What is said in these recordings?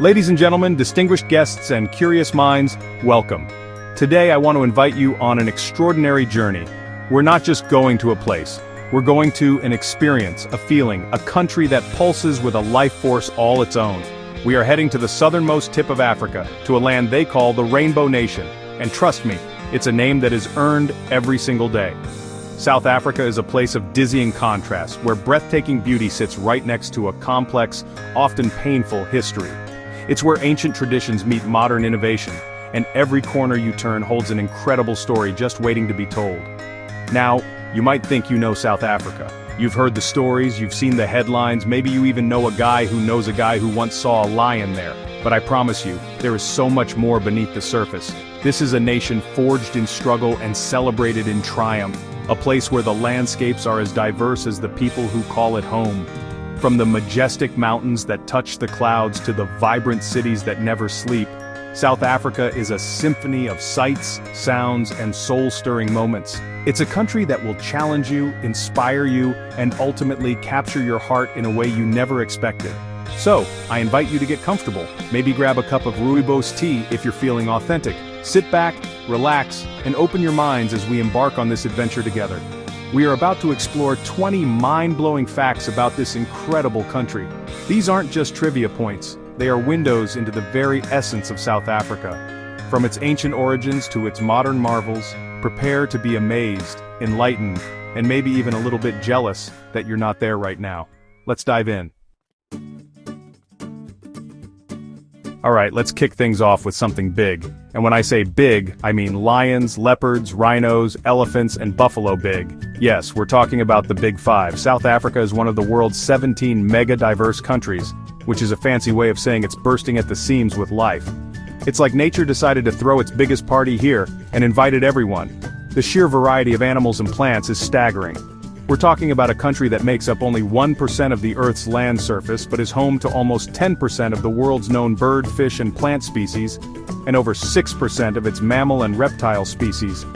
Ladies and gentlemen, distinguished guests and curious minds, welcome. Today I want to invite you on an extraordinary journey. We're not just going to a place. We're going to an experience, a feeling, a country that pulses with a life force all its own. We are heading to the southernmost tip of Africa, to a land they call the Rainbow Nation. And trust me, it's a name that is earned every single day. South Africa is a place of dizzying contrast, where breathtaking beauty sits right next to a complex, often painful history. It's where ancient traditions meet modern innovation, and every corner you turn holds an incredible story just waiting to be told. Now, you might think you know South Africa. You've heard the stories, you've seen the headlines, maybe you even know a guy who knows a guy who once saw a lion there. But I promise you, there is so much more beneath the surface. This is a nation forged in struggle and celebrated in triumph, a place where the landscapes are as diverse as the people who call it home. From the majestic mountains that touch the clouds to the vibrant cities that never sleep, South Africa is a symphony of sights, sounds, and soul-stirring moments. It's a country that will challenge you, inspire you, and ultimately capture your heart in a way you never expected. So, I invite you to get comfortable. Maybe grab a cup of rooibos tea if you're feeling authentic. Sit back, relax, and open your minds as we embark on this adventure together. We are about to explore 20 mind-blowing facts about this incredible country. These aren't just trivia points, they are windows into the very essence of South Africa. From its ancient origins to its modern marvels, prepare to be amazed, enlightened, and maybe even a little bit jealous that you're not there right now. Let's dive in. Alright, let's kick things off with something big. And when I say big, I mean lions, leopards, rhinos, elephants, and buffalo big. Yes, we're talking about the Big Five. South Africa is one of the world's 17 mega-diverse countries, which is a fancy way of saying it's bursting at the seams with life. It's like nature decided to throw its biggest party here and invited everyone. The sheer variety of animals and plants is staggering. We're talking about a country that makes up only 1% of the Earth's land surface but is home to almost 10% of the world's known bird, fish, and plant species, and over 6% of its mammal and reptile species.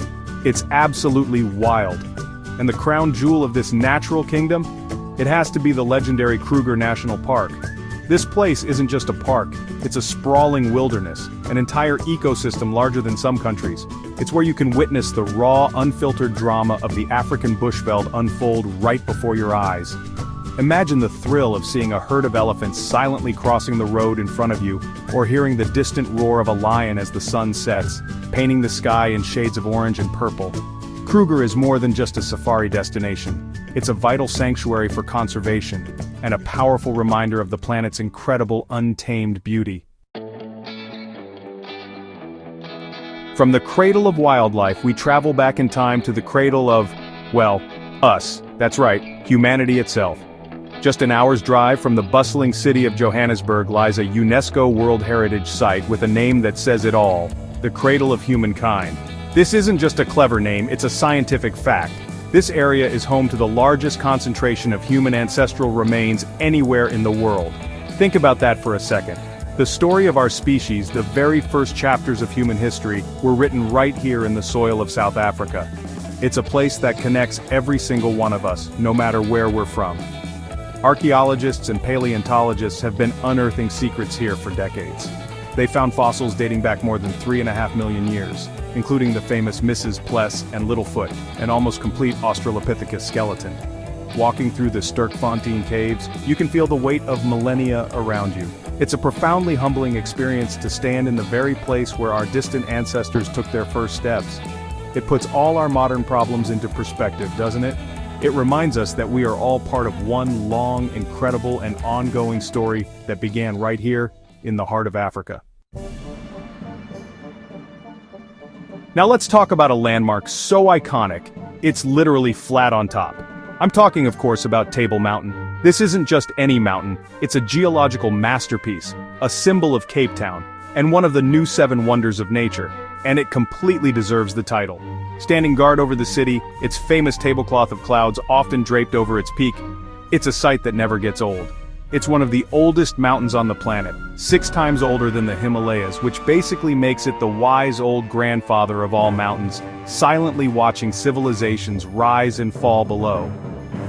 It's absolutely wild. And the crown jewel of this natural kingdom? It has to be the legendary Kruger National Park. This place isn't just a park, it's a sprawling wilderness, an entire ecosystem larger than some countries. It's where you can witness the raw, unfiltered drama of the African bushveld unfold right before your eyes. Imagine the thrill of seeing a herd of elephants silently crossing the road in front of you, or hearing the distant roar of a lion as the sun sets, painting the sky in shades of orange and purple. Kruger is more than just a safari destination. It's a vital sanctuary for conservation, and a powerful reminder of the planet's incredible untamed beauty. From the cradle of wildlife, we travel back in time to the cradle of, well, us. That's right, humanity itself. Just an hour's drive from the bustling city of Johannesburg lies a UNESCO World Heritage Site with a name that says it all, the Cradle of Humankind. This isn't just a clever name, it's a scientific fact. This area is home to the largest concentration of human ancestral remains anywhere in the world. Think about that for a second. The story of our species, the very first chapters of human history, were written right here in the soil of South Africa. It's a place that connects every single one of us, no matter where we're from. Archaeologists and paleontologists have been unearthing secrets here for decades. They found fossils dating back more than 3.5 million years, including the famous Mrs. Pless and Littlefoot, an almost complete Australopithecus skeleton. Walking through the Sterkfontein caves, you can feel the weight of millennia around you. It's a profoundly humbling experience to stand in the very place where our distant ancestors took their first steps. It puts all our modern problems into perspective, doesn't it? It reminds us that we are all part of one long, incredible, and ongoing story that began right here in the heart of Africa. Now let's talk about a landmark so iconic, it's literally flat on top. I'm talking, of course, about Table Mountain. This isn't just any mountain, it's a geological masterpiece, a symbol of Cape Town, and one of the new 7 wonders of nature, and it completely deserves the title. Standing guard over the city, its famous tablecloth of clouds often draped over its peak, it's a sight that never gets old. It's one of the oldest mountains on the planet, 6 times older than the Himalayas, which basically makes it the wise old grandfather of all mountains, silently watching civilizations rise and fall below.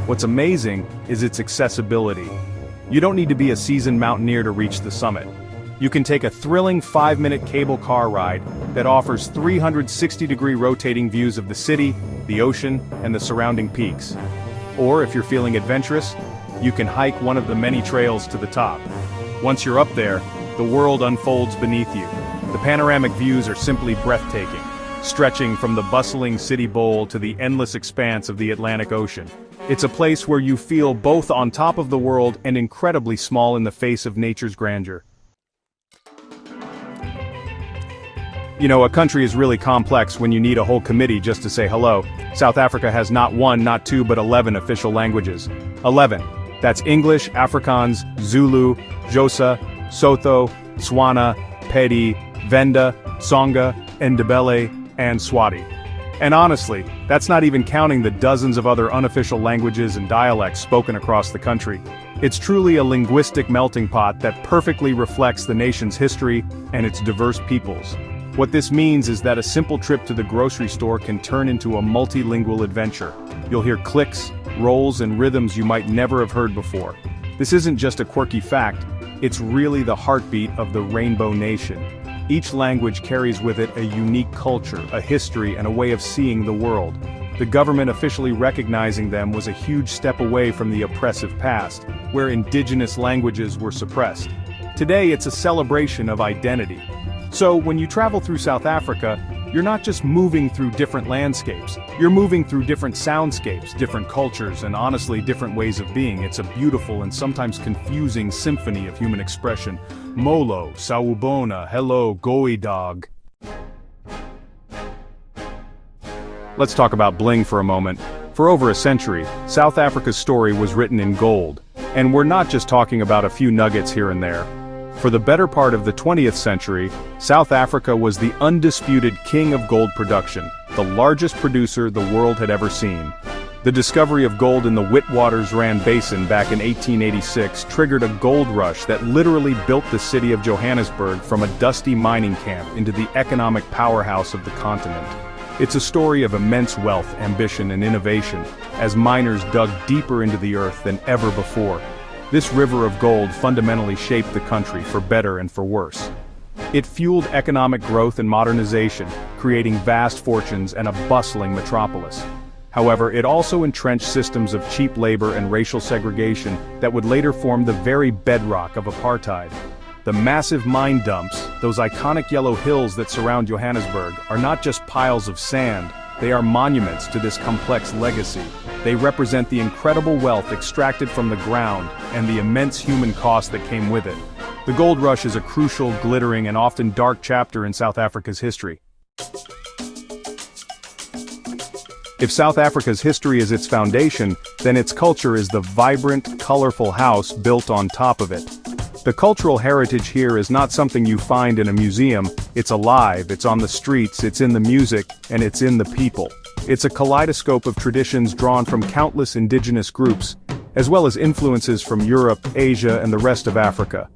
What's amazing is its accessibility. You don't need to be a seasoned mountaineer to reach the summit. You can take a thrilling 5-minute cable car ride that offers 360-degree rotating views of the city, the ocean, and the surrounding peaks. Or if you're feeling adventurous, you can hike one of the many trails to the top. Once you're up there, the world unfolds beneath you. The panoramic views are simply breathtaking, stretching from the bustling city bowl to the endless expanse of the Atlantic Ocean. It's a place where you feel both on top of the world and incredibly small in the face of nature's grandeur. You know, a country is really complex when you need a whole committee just to say hello. South Africa has not one, not two, but 11 official languages. 11. That's English, Afrikaans, Zulu, Xhosa, Sotho, Tswana, Pedi, Venda, Tsonga, Ndebele, and Swati. And honestly, that's not even counting the dozens of other unofficial languages and dialects spoken across the country. It's truly a linguistic melting pot that perfectly reflects the nation's history and its diverse peoples. What this means is that a simple trip to the grocery store can turn into a multilingual adventure. You'll hear clicks, rolls, and rhythms you might never have heard before. This isn't just a quirky fact, it's really the heartbeat of the Rainbow Nation. Each language carries with it a unique culture, a history, and a way of seeing the world. The government officially recognizing them was a huge step away from the oppressive past, where indigenous languages were suppressed. Today it's a celebration of identity. So when you travel through South Africa, you're not just moving through different landscapes, you're moving through different soundscapes, different cultures, and honestly different ways of being. It's a beautiful and sometimes confusing symphony of human expression. Molo, Sawubona, hello, Goi dog. Let's talk about bling for a moment. For over a century, South Africa's story was written in gold. And we're not just talking about a few nuggets here and there. For the better part of the 20th century, South Africa was the undisputed king of gold production, the largest producer the world had ever seen. The discovery of gold in the Witwatersrand Basin back in 1886 triggered a gold rush that literally built the city of Johannesburg from a dusty mining camp into the economic powerhouse of the continent. It's a story of immense wealth, ambition, and innovation, as miners dug deeper into the earth than ever before. This river of gold fundamentally shaped the country for better and for worse. It fueled economic growth and modernization, creating vast fortunes and a bustling metropolis. However, it also entrenched systems of cheap labor and racial segregation that would later form the very bedrock of apartheid. The massive mine dumps, those iconic yellow hills that surround Johannesburg, are not just piles of sand, they are monuments to this complex legacy. They represent the incredible wealth extracted from the ground and the immense human cost that came with it. The gold rush is a crucial, glittering, and often dark chapter in South Africa's history. If South Africa's history is its foundation, then its culture is the vibrant, colorful house built on top of it. The cultural heritage here is not something you find in a museum, it's alive, it's on the streets, it's in the music, and it's in the people. It's a kaleidoscope of traditions drawn from countless indigenous groups, as well as influences from Europe, Asia, and the rest of Africa.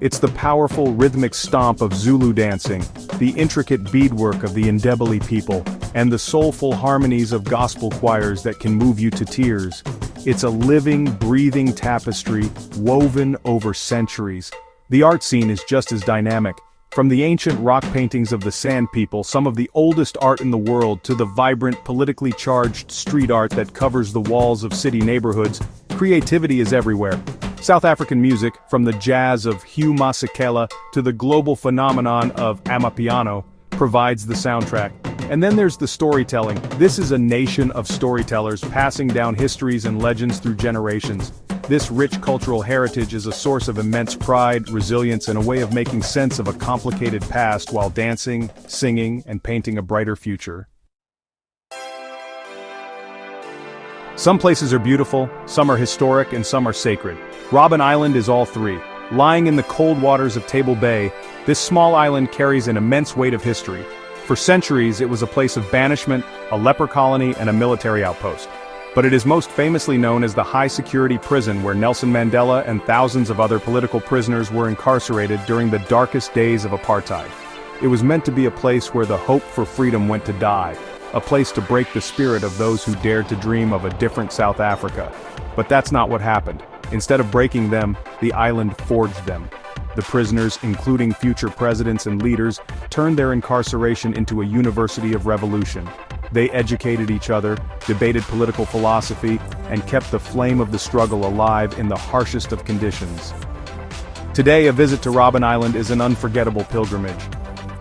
It's the powerful rhythmic stomp of Zulu dancing, the intricate beadwork of the Ndebele people, and the soulful harmonies of gospel choirs that can move you to tears. It's a living, breathing tapestry, woven over centuries. The art scene is just as dynamic. From the ancient rock paintings of the Sand People, some of the oldest art in the world, to the vibrant, politically charged street art that covers the walls of city neighborhoods, creativity is everywhere. South African music, from the jazz of Hugh Masekela to the global phenomenon of Amapiano, provides the soundtrack. And then there's the storytelling. This is a nation of storytellers passing down histories and legends through generations. This rich cultural heritage is a source of immense pride, resilience, and a way of making sense of a complicated past while dancing, singing, and painting a brighter future. Some places are beautiful, some are historic, and some are sacred. Robben Island is all three. Lying in the cold waters of Table Bay, this small island carries an immense weight of history. For centuries, it was a place of banishment, a leper colony, and a military outpost. But it is most famously known as the high-security prison where Nelson Mandela and thousands of other political prisoners were incarcerated during the darkest days of apartheid. It was meant to be a place where the hope for freedom went to die, a place to break the spirit of those who dared to dream of a different South Africa. But that's not what happened. Instead of breaking them, the island forged them. The prisoners, including future presidents and leaders, turned their incarceration into a university of revolution. They educated each other, debated political philosophy, and kept the flame of the struggle alive in the harshest of conditions. Today, a visit to Robben Island is an unforgettable pilgrimage.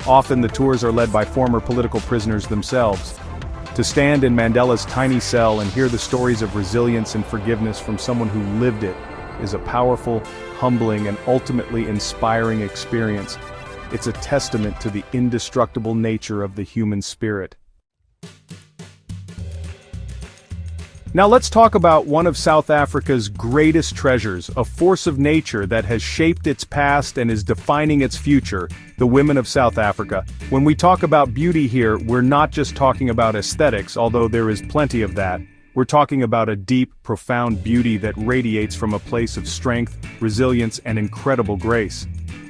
Often the tours are led by former political prisoners themselves. To stand in Mandela's tiny cell and hear the stories of resilience and forgiveness from someone who lived it is a powerful, humbling, and ultimately inspiring experience. It's a testament to the indestructible nature of the human spirit. Now let's talk about one of South Africa's greatest treasures, a force of nature that has shaped its past and is defining its future, the women of South Africa. When we talk about beauty here, we're not just talking about aesthetics, although there is plenty of that. We're talking about a deep, profound beauty that radiates from a place of strength, resilience, and incredible grace.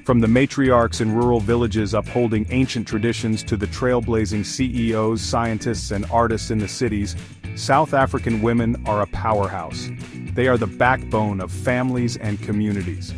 From the matriarchs in rural villages upholding ancient traditions to the trailblazing CEOs, scientists, and artists in the cities, South African women are a powerhouse. They are the backbone of families and communities.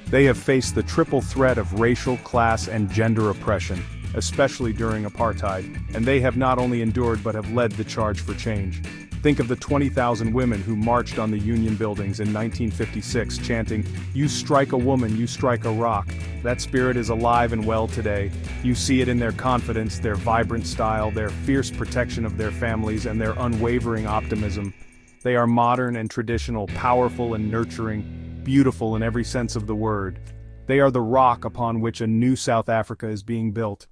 They have faced the triple threat of racial, class, and gender oppression, especially during apartheid, and they have not only endured but have led the charge for change. Think of the 20,000 women who marched on the Union buildings in 1956 chanting, "You strike a woman, you strike a rock." That spirit is alive and well today. You see it in their confidence, their vibrant style, their fierce protection of their families, and their unwavering optimism. They are modern and traditional, powerful and nurturing, beautiful in every sense of the word. They are the rock upon which a new South Africa is being built.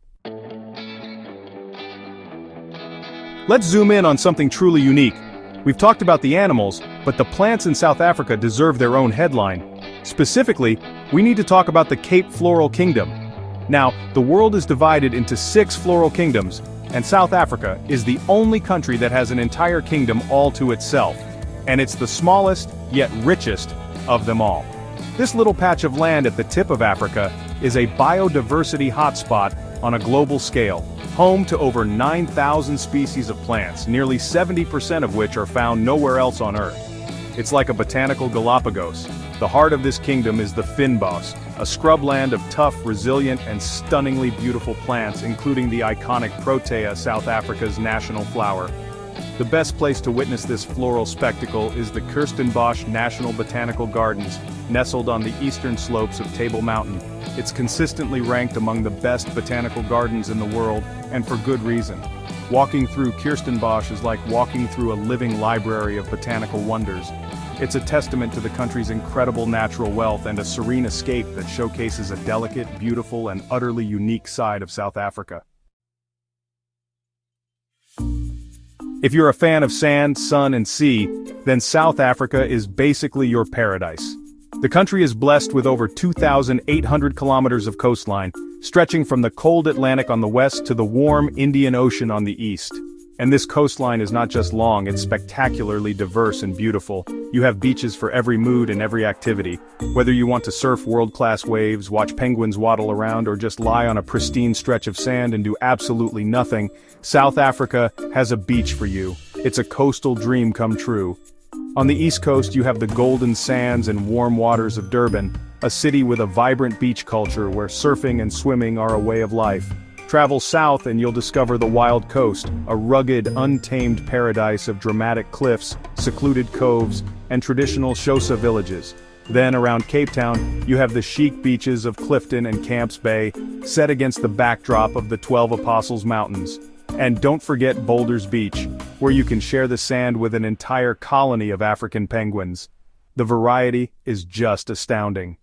Let's zoom in on something truly unique. We've talked about the animals, but the plants in South Africa deserve their own headline. Specifically, we need to talk about the Cape Floral Kingdom. Now, the world is divided into 6 floral kingdoms, and South Africa is the only country that has an entire kingdom all to itself. And it's the smallest, yet richest, of them all. This little patch of land at the tip of Africa is a biodiversity hotspot on a global scale, home to over 9,000 species of plants, nearly 70% of which are found nowhere else on Earth. It's like a botanical Galapagos. The heart of this kingdom is the fynbos, a scrubland of tough, resilient, and stunningly beautiful plants, including the iconic protea, South Africa's national flower. The best place to witness this floral spectacle is the Kirstenbosch National Botanical Gardens, nestled on the eastern slopes of Table Mountain. It's consistently ranked among the best botanical gardens in the world, and for good reason. Walking through Kirstenbosch is like walking through a living library of botanical wonders. It's a testament to the country's incredible natural wealth and a serene escape that showcases a delicate, beautiful, and utterly unique side of South Africa. If you're a fan of sand, sun, and sea, then South Africa is basically your paradise. The country is blessed with over 2,800 kilometers of coastline, stretching from the cold Atlantic on the west to the warm Indian Ocean on the east. And this coastline is not just long, it's spectacularly diverse and beautiful. You have beaches for every mood and every activity. Whether you want to surf world-class waves, watch penguins waddle around, or just lie on a pristine stretch of sand and do absolutely nothing, South Africa has a beach for you. It's a coastal dream come true. On the east coast you have the golden sands and warm waters of Durban, a city with a vibrant beach culture where surfing and swimming are a way of life. Travel south and you'll discover the Wild Coast, a rugged, untamed paradise of dramatic cliffs, secluded coves, and traditional Xhosa villages. Then around Cape Town, you have the chic beaches of Clifton and Camps Bay, set against the backdrop of the 12 Apostles Mountains. And don't forget Boulders Beach, where you can share the sand with an entire colony of African penguins. The variety is just astounding.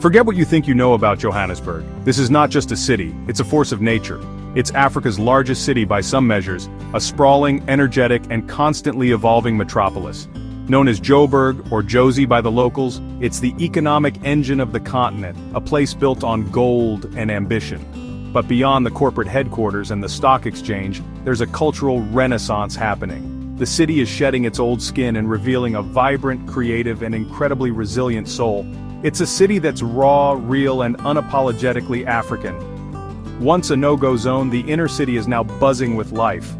Forget what you think you know about Johannesburg. This is not just a city, it's a force of nature. It's Africa's largest city by some measures, a sprawling, energetic, and constantly evolving metropolis. Known as Joburg or Josie by the locals, it's the economic engine of the continent, a place built on gold and ambition. But beyond the corporate headquarters and the stock exchange, there's a cultural renaissance happening. The city is shedding its old skin and revealing a vibrant, creative, and incredibly resilient soul. It's a city that's raw, real, and unapologetically African. Once a no-go zone, the inner city is now buzzing with life.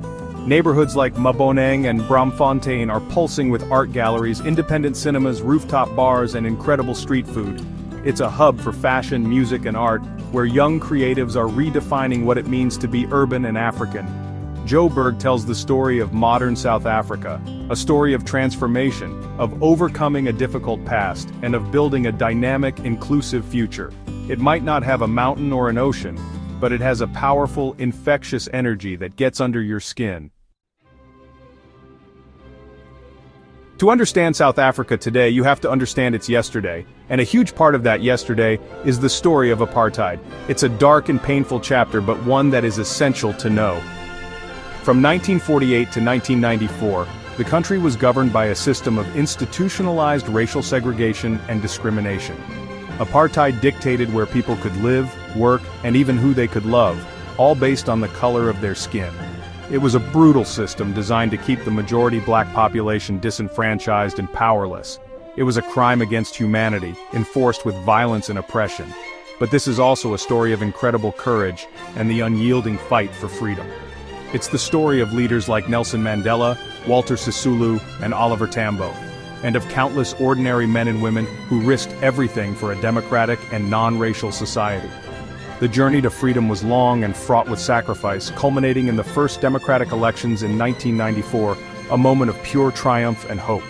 Neighborhoods like Maboneng and Braamfontein are pulsing with art galleries, independent cinemas, rooftop bars, and incredible street food. It's a hub for fashion, music, and art, where young creatives are redefining what it means to be urban and African. Joburg tells the story of modern South Africa, a story of transformation, of overcoming a difficult past, and of building a dynamic, inclusive future. It might not have a mountain or an ocean, but it has a powerful, infectious energy that gets under your skin. To understand South Africa today, you have to understand its yesterday, and a huge part of that yesterday is the story of apartheid. It's a dark and painful chapter, but one that is essential to know. From 1948 to 1994, the country was governed by a system of institutionalized racial segregation and discrimination. Apartheid dictated where people could live, work, and even who they could love, all based on the color of their skin. It was a brutal system designed to keep the majority black population disenfranchised and powerless. It was a crime against humanity, enforced with violence and oppression. But this is also a story of incredible courage and the unyielding fight for freedom. It's the story of leaders like Nelson Mandela, Walter Sisulu, and Oliver Tambo, and of countless ordinary men and women who risked everything for a democratic and non-racial society. The journey to freedom was long and fraught with sacrifice, culminating in the first democratic elections in 1994, a moment of pure triumph and hope.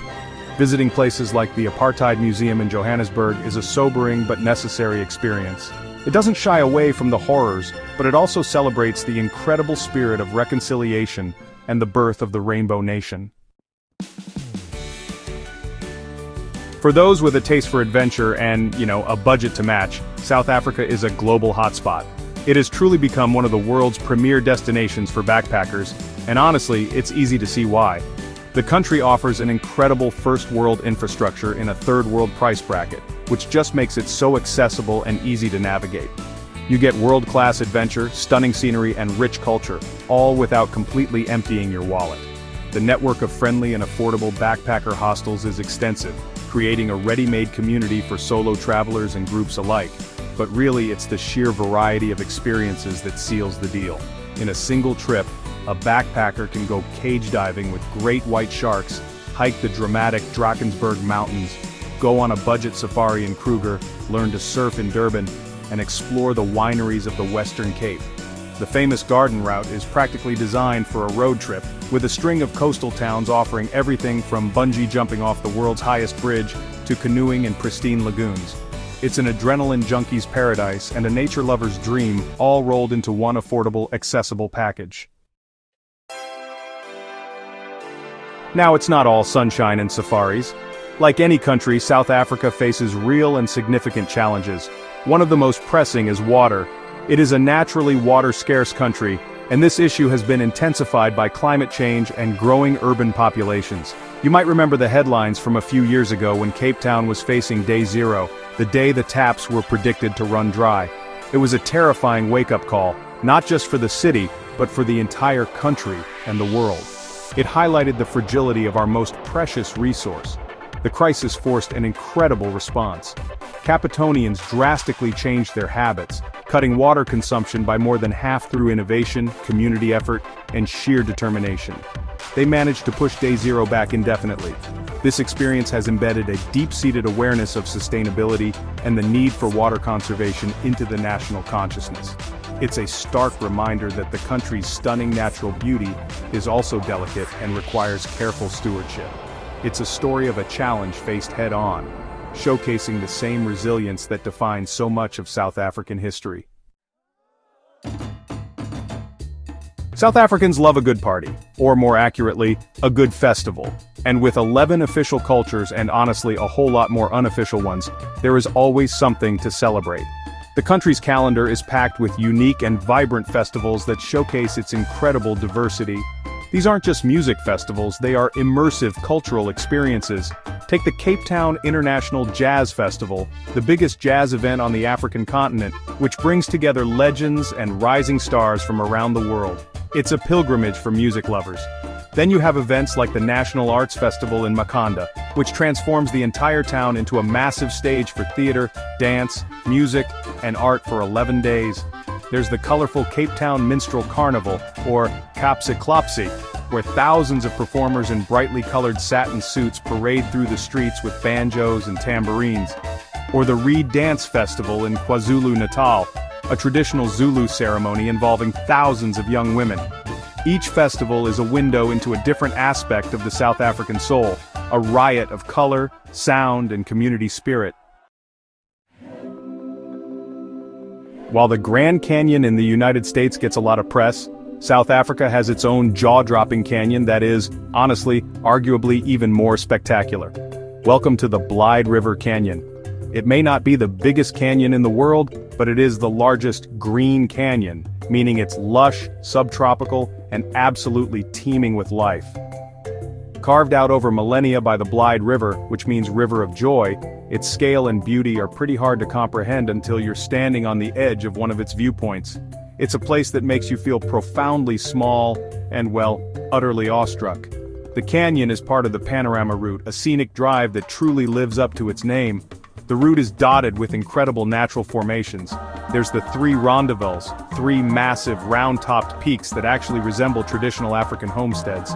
Visiting places like the Apartheid Museum in Johannesburg is a sobering but necessary experience. It doesn't shy away from the horrors, but it also celebrates the incredible spirit of reconciliation and the birth of the Rainbow Nation. For those with a taste for adventure and, a budget to match, South Africa is a global hotspot. It has truly become one of the world's premier destinations for backpackers, and honestly, it's easy to see why. The country offers an incredible first-world infrastructure in a third-world price bracket, which just makes it so accessible and easy to navigate. You get world-class adventure, stunning scenery, and rich culture, all without completely emptying your wallet. The network of friendly and affordable backpacker hostels is extensive, creating a ready-made community for solo travelers and groups alike. But really, it's the sheer variety of experiences that seals the deal. In a single trip, a backpacker can go cage diving with great white sharks, hike the dramatic Drakensberg Mountains, go on a budget safari in Kruger, learn to surf in Durban, and explore the wineries of the Western Cape. The famous garden route is practically designed for a road trip, with a string of coastal towns offering everything from bungee jumping off the world's highest bridge to canoeing in pristine lagoons. It's an adrenaline junkie's paradise and a nature lover's dream, all rolled into one affordable, accessible package. Now, it's not all sunshine and safaris. Like any country, South Africa faces real and significant challenges. One of the most pressing is water. It is a naturally water-scarce country, and this issue has been intensified by climate change and growing urban populations. You might remember the headlines from a few years ago when Cape Town was facing Day Zero, the day the taps were predicted to run dry. It was a terrifying wake-up call, not just for the city, but for the entire country and the world. It highlighted the fragility of our most precious resource. The crisis forced an incredible response. Capetonians drastically changed their habits, cutting water consumption by more than half through innovation, community effort, and sheer determination. They managed to push Day Zero back indefinitely. This experience has embedded a deep-seated awareness of sustainability and the need for water conservation into the national consciousness. It's a stark reminder that the country's stunning natural beauty is also delicate and requires careful stewardship. It's a story of a challenge faced head-on, showcasing the same resilience that defines so much of South African history. South Africans love a good party, or more accurately, a good festival. And with 11 official cultures and honestly a whole lot more unofficial ones, there is always something to celebrate. The country's calendar is packed with unique and vibrant festivals that showcase its incredible diversity. These aren't just music festivals, they are immersive cultural experiences. Take the Cape Town International Jazz Festival, the biggest jazz event on the African continent, which brings together legends and rising stars from around the world. It's a pilgrimage for music lovers. Then you have events like the National Arts Festival in Makhanda, which transforms the entire town into a massive stage for theater, dance, music, and art for 11 days. There's the colorful Cape Town Minstrel Carnival, or Kapsiklopsi, where thousands of performers in brightly colored satin suits parade through the streets with banjos and tambourines. Or the Reed Dance Festival in KwaZulu-Natal, a traditional Zulu ceremony involving thousands of young women. Each festival is a window into a different aspect of the South African soul, a riot of color, sound, and community spirit. While the Grand Canyon in the United States gets a lot of press, South Africa has its own jaw-dropping canyon that is, honestly, arguably even more spectacular. Welcome to the Blyde River Canyon. It may not be the biggest canyon in the world, but it is the largest green canyon, meaning it's lush, subtropical, and absolutely teeming with life. Carved out over millennia by the Blyde River, which means River of Joy, its scale and beauty are pretty hard to comprehend until you're standing on the edge of one of its viewpoints. It's a place that makes you feel profoundly small and, well, utterly awestruck. The canyon is part of the Panorama Route, a scenic drive that truly lives up to its name. The route is dotted with incredible natural formations. There's the three rondavells, three massive round-topped peaks that actually resemble traditional African homesteads.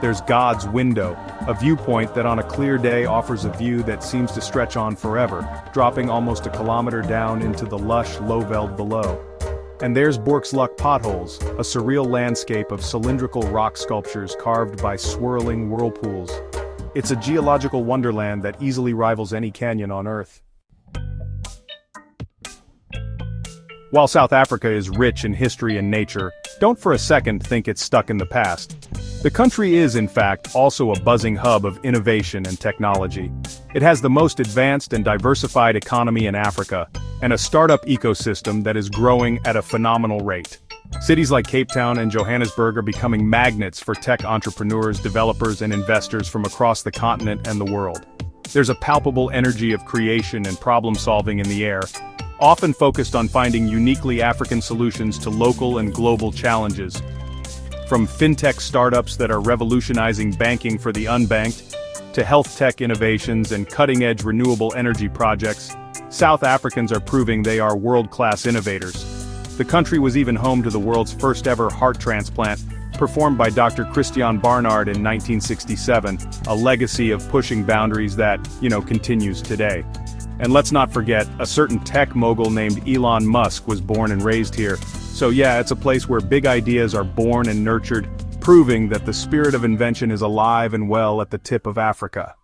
There's God's Window, a viewpoint that on a clear day offers a view that seems to stretch on forever, dropping almost a kilometer down into the lush Lowveld below. And there's Borksluk Potholes, a surreal landscape of cylindrical rock sculptures carved by swirling whirlpools. It's a geological wonderland that easily rivals any canyon on Earth. While South Africa is rich in history and nature, don't for a second think it's stuck in the past. The country is, in fact, also a buzzing hub of innovation and technology. It has the most advanced and diversified economy in Africa, and a startup ecosystem that is growing at a phenomenal rate. Cities like Cape Town and Johannesburg are becoming magnets for tech entrepreneurs, developers, and investors from across the continent and the world. There's a palpable energy of creation and problem-solving in the air, often focused on finding uniquely African solutions to local and global challenges. From fintech startups that are revolutionizing banking for the unbanked, to health tech innovations and cutting-edge renewable energy projects, South Africans are proving they are world-class innovators. The country was even home to the world's first-ever heart transplant, performed by Dr. Christiaan Barnard in 1967, a legacy of pushing boundaries that, continues today. And let's not forget, a certain tech mogul named Elon Musk was born and raised here. So yeah, it's a place where big ideas are born and nurtured, proving that the spirit of invention is alive and well at the tip of Africa.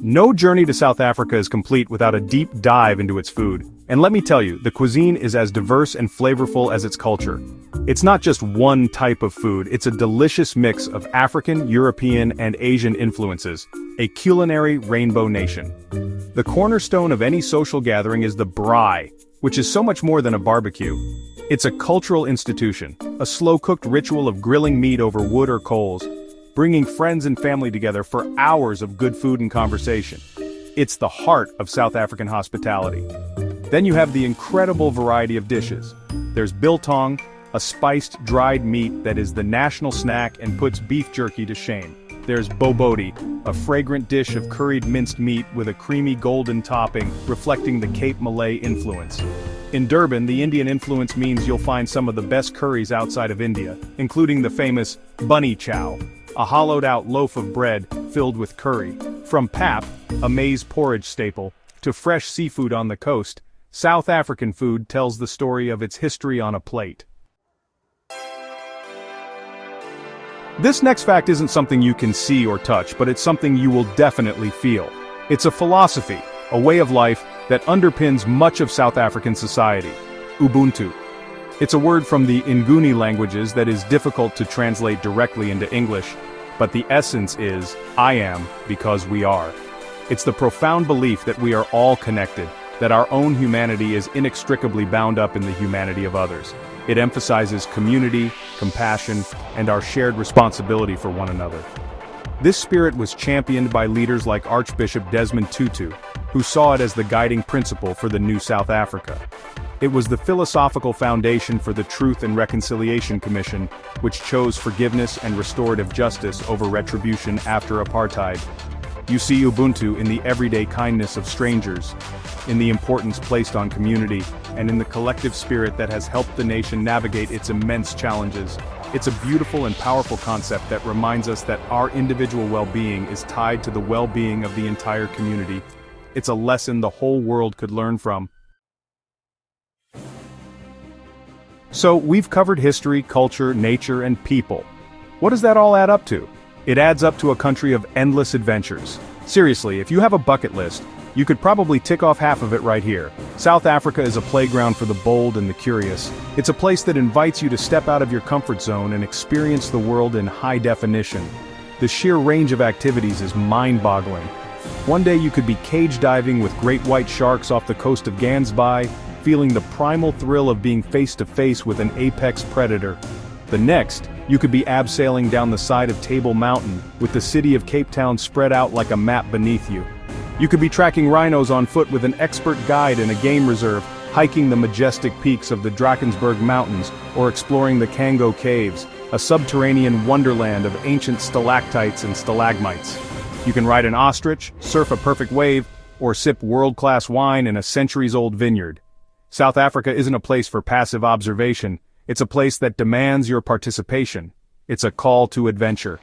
No journey to South Africa is complete without a deep dive into its food. And let me tell you, the cuisine is as diverse and flavorful as its culture. It's not just one type of food, it's a delicious mix of African, European, and Asian influences, a culinary rainbow nation. The cornerstone of any social gathering is the braai, which is so much more than a barbecue. It's a cultural institution, a slow-cooked ritual of grilling meat over wood or coals, bringing friends and family together for hours of good food and conversation. It's the heart of South African hospitality. Then you have the incredible variety of dishes. There's biltong, a spiced dried meat that is the national snack and puts beef jerky to shame. There's boboti, a fragrant dish of curried minced meat with a creamy golden topping reflecting the Cape Malay influence. In Durban, the Indian influence means you'll find some of the best curries outside of India, including the famous bunny chow, a hollowed-out loaf of bread filled with curry. From pap, a maize porridge staple, to fresh seafood on the coast, South African food tells the story of its history on a plate. This next fact isn't something you can see or touch, but it's something you will definitely feel. It's a philosophy, a way of life, that underpins much of South African society. Ubuntu. It's a word from the Nguni languages that is difficult to translate directly into English, but the essence is, I am because we are. It's the profound belief that we are all connected, that our own humanity is inextricably bound up in the humanity of others. It emphasizes community, compassion, and our shared responsibility for one another. This spirit was championed by leaders like Archbishop Desmond Tutu, who saw it as the guiding principle for the new South Africa. It was the philosophical foundation for the Truth and Reconciliation Commission, which chose forgiveness and restorative justice over retribution after apartheid. You see Ubuntu in the everyday kindness of strangers, in the importance placed on community, and in the collective spirit that has helped the nation navigate its immense challenges. It's a beautiful and powerful concept that reminds us that our individual well-being is tied to the well-being of the entire community. It's a lesson the whole world could learn from. So, we've covered history, culture, nature, and people. What does that all add up to? It adds up to a country of endless adventures. Seriously, if you have a bucket list, you could probably tick off half of it right here. South Africa is a playground for the bold and the curious. It's a place that invites you to step out of your comfort zone and experience the world in high definition. The sheer range of activities is mind-boggling. One day you could be cage diving with great white sharks off the coast of Gansbaai, feeling the primal thrill of being face-to-face with an apex predator. The next, you could be abseiling down the side of Table Mountain, with the city of Cape Town spread out like a map beneath you. You could be tracking rhinos on foot with an expert guide in a game reserve, hiking the majestic peaks of the Drakensberg Mountains, or exploring the Kango Caves, a subterranean wonderland of ancient stalactites and stalagmites. You can ride an ostrich, surf a perfect wave, or sip world-class wine in a centuries-old vineyard. South Africa isn't a place for passive observation, it's a place that demands your participation. It's a call to adventure.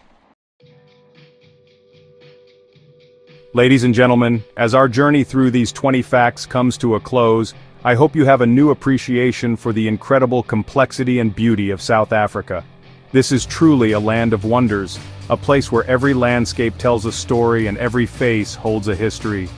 Ladies and gentlemen, as our journey through these 20 facts comes to a close, I hope you have a new appreciation for the incredible complexity and beauty of South Africa. This is truly a land of wonders, a place where every landscape tells a story and every face holds a history.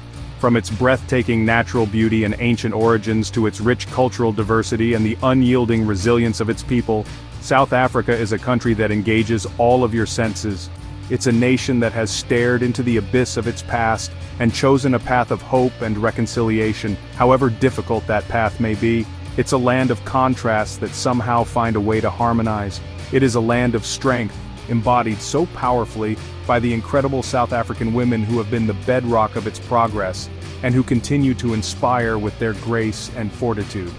From its breathtaking natural beauty and ancient origins to its rich cultural diversity and the unyielding resilience of its people, South Africa is a country that engages all of your senses. It's a nation that has stared into the abyss of its past and chosen a path of hope and reconciliation, however difficult that path may be. It's a land of contrasts that somehow find a way to harmonize. It is a land of strength, embodied so powerfully by the incredible South African women who have been the bedrock of its progress, and who continue to inspire with their grace and fortitude.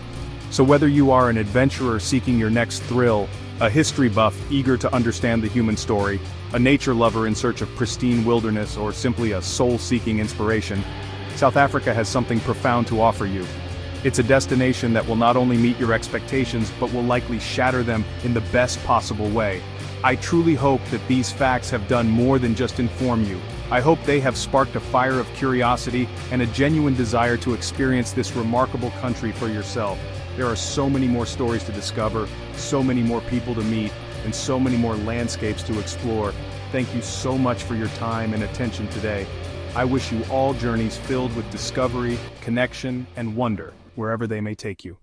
So whether you are an adventurer seeking your next thrill, a history buff eager to understand the human story, a nature lover in search of pristine wilderness, or simply a soul-seeking inspiration, South Africa has something profound to offer you. It's a destination that will not only meet your expectations, but will likely shatter them in the best possible way. I truly hope that these facts have done more than just inform you. I hope they have sparked a fire of curiosity and a genuine desire to experience this remarkable country for yourself. There are so many more stories to discover, so many more people to meet, and so many more landscapes to explore. Thank you so much for your time and attention today. I wish you all journeys filled with discovery, connection, and wonder, wherever they may take you.